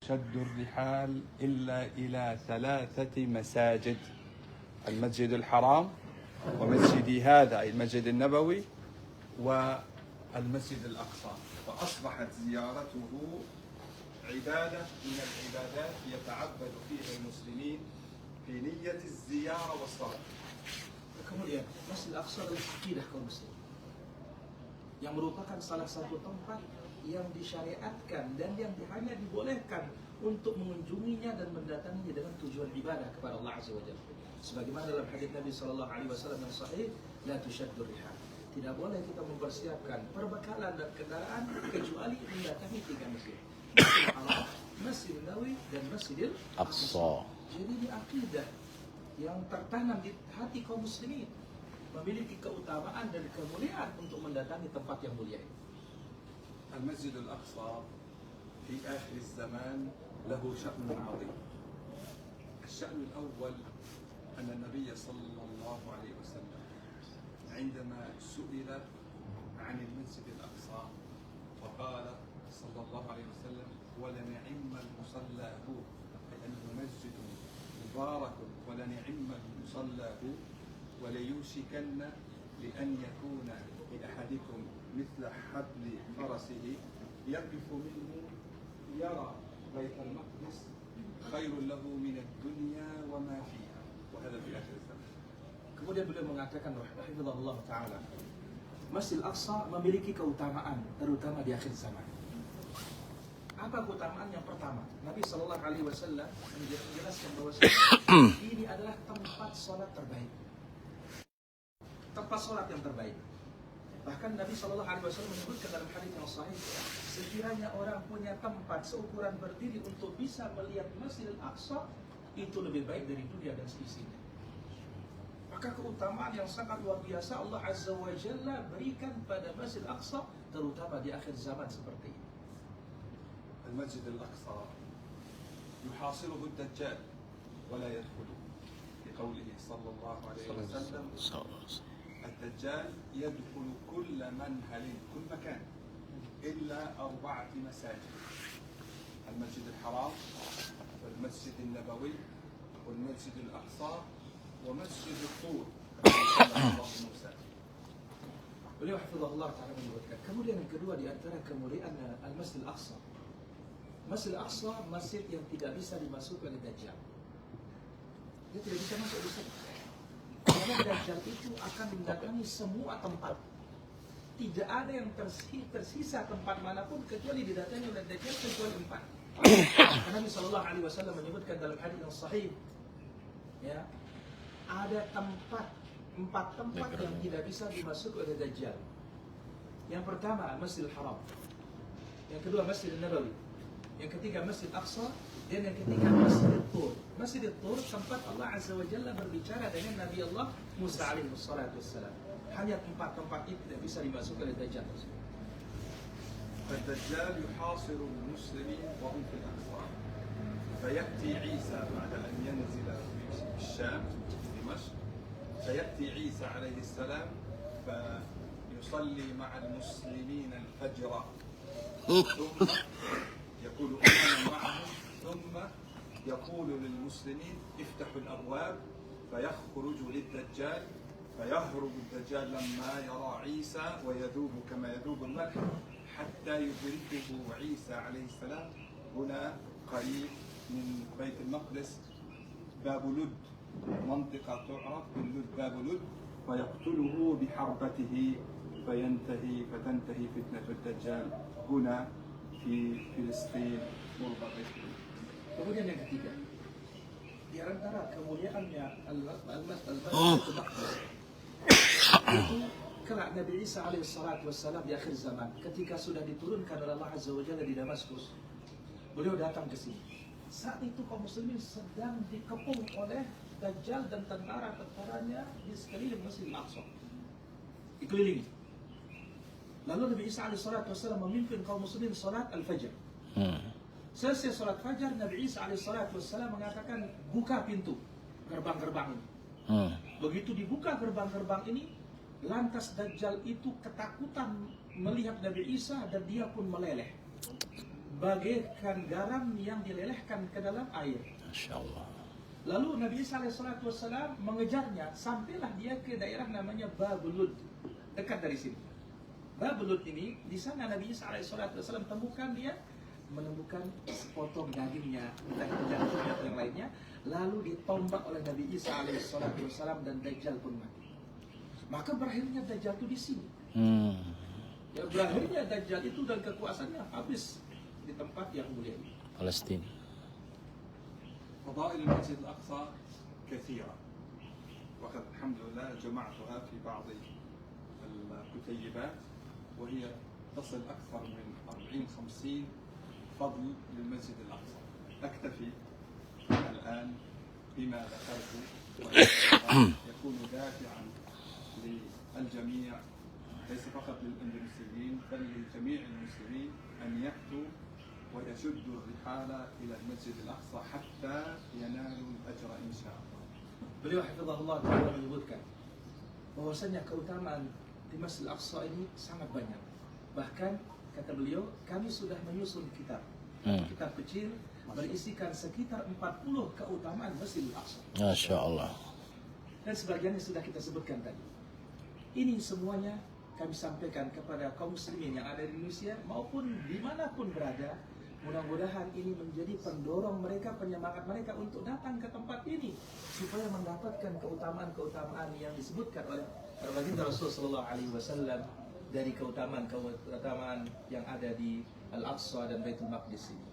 شد الرحال إلا إلى 3 مساجد: المسجد الحرام، ومسجدي هذا أي المسجد النبوي، والمسجد الأقصى. فأصبحت زيارته عبادة من العبادات يتعبد فيها المسلمين في نية الزيارة والصلاة. Kemudian Masjid Al-Aqsa adalah akidah kaum muslimin yang merupakan salah satu tempat yang disyariatkan dan yang hanya dibolehkan untuk mengunjunginya dan mendatanginya dengan tujuan ibadah kepada Allah Azza wa Jalla. Sebagaimana dalam hadis Nabi SAW yang sahih, la tushaddur rihal. Tidak boleh kita mempersiapkan perbekalan dan kendaraan kecuali mendatangi 3 masjid: Masjid Al-Haram, Masjid Nabawi, dan Masjidil Aqsa. Jadi ini akidah yang tertanam di hati kaum muslimin, memiliki keutamaan dan kemuliaan untuk mendatangi tempat yang mulia ini. المسجد الأقصى في آخر الزمان له شأن عظيم. الشأن الأول أن النبي صلى الله عليه وسلم عندما سئل عن المسجد الأقصى فقال صلى الله عليه وسلم: ولنعم المصلى هو، أي أنه مسجد مبارك ولنعم المصلى هو، وليوشكن لأن يكون لأحدكم مثل حبل فرسه يقف منه يرى بيت المقدس خير له من الدنيا وما فيها، وهذا في آخر الزمان. Kemudian beliau mengatakan, rahimahullah taala, Masjid Al-Aqsa memiliki keutamaan terutama di akhir zaman. Apa keutamaan yang pertama? Nabi Shallallahu Alaihi Wasallam menjelaskan bahwa ini adalah tempat sholat terbaik, tempat sholat yang terbaik. Bahkan Nabi Shallallahu Alaihi Wasallam menyebutkan dalam hadis yang sahih, sekiranya orang punya tempat seukuran berdiri untuk bisa melihat Masjid Al-Aqsa, itu lebih baik dari dunia dan seisinya. Maka keutamaan yang sangat luar biasa Allah Azza wa Jalla berikan pada Masjid Al-Aqsa, terutama di akhir zaman seperti ini. المسجد الأقصى يحاصره الدجال ولا يدخله، لقوله صلى الله عليه وسلم: الدجال يدخل كل منهل، كل مكان، إلا 4 مساجد: المسجد الحرام، والمسجد النبوي، والمسجد الأقصى، ومسجد الطور. Beliau hafizahullah ta'ala menyebutkan, kemudian yang kedua di antara kemuliaan Al-Masjid Al-Aqsa, Masjid Al-Aqsa masjid yang tidak bisa dimasuki oleh Dajjal. Dia tidak bisa masuk di sana. Karena Dajjal itu akan mendatangi semua tempat. Tidak ada yang tersisa tempat manapun kecuali didatangi oleh Dajjal kecuali 4. Karena Nabi Sallallahu Alaihi Wasallam menyebutkan dalam hadis yang sahih, ya, ada 4 tempat yang tidak bisa dimasuki oleh Dajjal. Yang pertama Masjidil Haram, yang kedua Masjid Nabawi, yang ketiga Masjid Aqsa, dan yang ketiga Masjid Tur. Masjid Tur tempat Allah Azza wa Jalla berbicara dengan Nabi Allah Musa alaihi wassalatu wassalam. Hanya 4 tempat itu tidak bisa dimasuki oleh Dajjal. فالدجال يحاصر المسلمين وهم في الأقصى، فيأتي عيسى بعد أن ينزل في الشام دمشق، فيأتي عيسى عليه السلام فيصلي مع المسلمين الفجر، ثم يقول أنا معهم، ثم يقول للمسلمين افتحوا الأبواب، فيخرج للدجال، فيهرب الدجال لما يرى عيسى ويذوب كما يذوب الملح، حتى يدركه عيسى عليه السلام هنا قريب من بيت المقدس باب لد، منطقة تعرف باللد باب لد، فيقتله بحربته فتنتهي فتنة الدجال هنا في فلسطين قرب بيت. Kemudian yang ketiga, di antara kemuliaannya Al-Masjid Al-Aqsa itu kelak Nabi Isa alaihi salatu wassalam di akhir zaman, ketika sudah diturunkan oleh Allah Azza wa Jalla di Damaskus, beliau datang ke sini. Saat itu kaum muslimin sedang dikepung oleh Dajjal dan tentara-tentaranya di sekeliling Masjid Al-Aqsa, dikelilingi. Lalu Nabi Isa alaihi salatu wassalam memimpin kaum muslimin salat al-fajr. Selesai salat fajar, Nabi Isa alaihi salatu wassalam mengatakan, buka pintu gerbang-gerbang ini. Begitu dibuka gerbang-gerbang ini, lantas Dajjal itu ketakutan melihat Nabi Isa dan dia pun meleleh. bagaikan garam yang dilelehkan ke dalam air. Masya Allah. Lalu Nabi Isa alaihissalam mengejarnya, sampailah dia ke daerah namanya Babulud, dekat dari sini. Babulud ini, di sana Nabi Isa alaihissalam menemukan sepotong dagingnya, entah itu jantungnya atau yang lainnya, lalu ditombak oleh Nabi Isa alaihissalam dan Dajjal pun mati. Maka berakhirnya Dajjal itu di sini. Ya, berakhirnya Dajjal itu dan kekuasaannya habis di tempat yang mulia ini. Palestina. فضائل المسجد الأقصى كثيرة، وقد الحمد لله جمعتها في بعض الكتيبات، وهي تصل أكثر من 40-50 فضل للمسجد الأقصى. أكتفي الآن بما ذكرت، ويكون دافعا للجميع ليس فقط للأندونيسيين بل لجميع المسلمين أن يأتوا ويشدوا الرحال إلى المسجد الأقصى حتى ينالوا الأجر إن شاء الله. Beliau hafizahullah ta'ala menyebutkan bahwasanya keutamaan di Masjid Al-Aqsa ini sangat banyak. Bahkan kata beliau, kami sudah menyusun kitab kecil berisikan sekitar 40 keutamaan Masjid Al-Aqsa. Masya Allah. Dan sebagiannya sudah kita sebutkan tadi. Ini semuanya kami sampaikan kepada kaum muslimin yang ada di Indonesia maupun dimanapun berada. Mudah-mudahan ini menjadi pendorong mereka, penyemangat mereka untuk datang ke tempat ini supaya mendapatkan keutamaan-keutamaan yang disebutkan oleh baginda Rasulullah SAW dari keutamaan yang ada di Al-Aqsa dan Baitul Maqdis ini.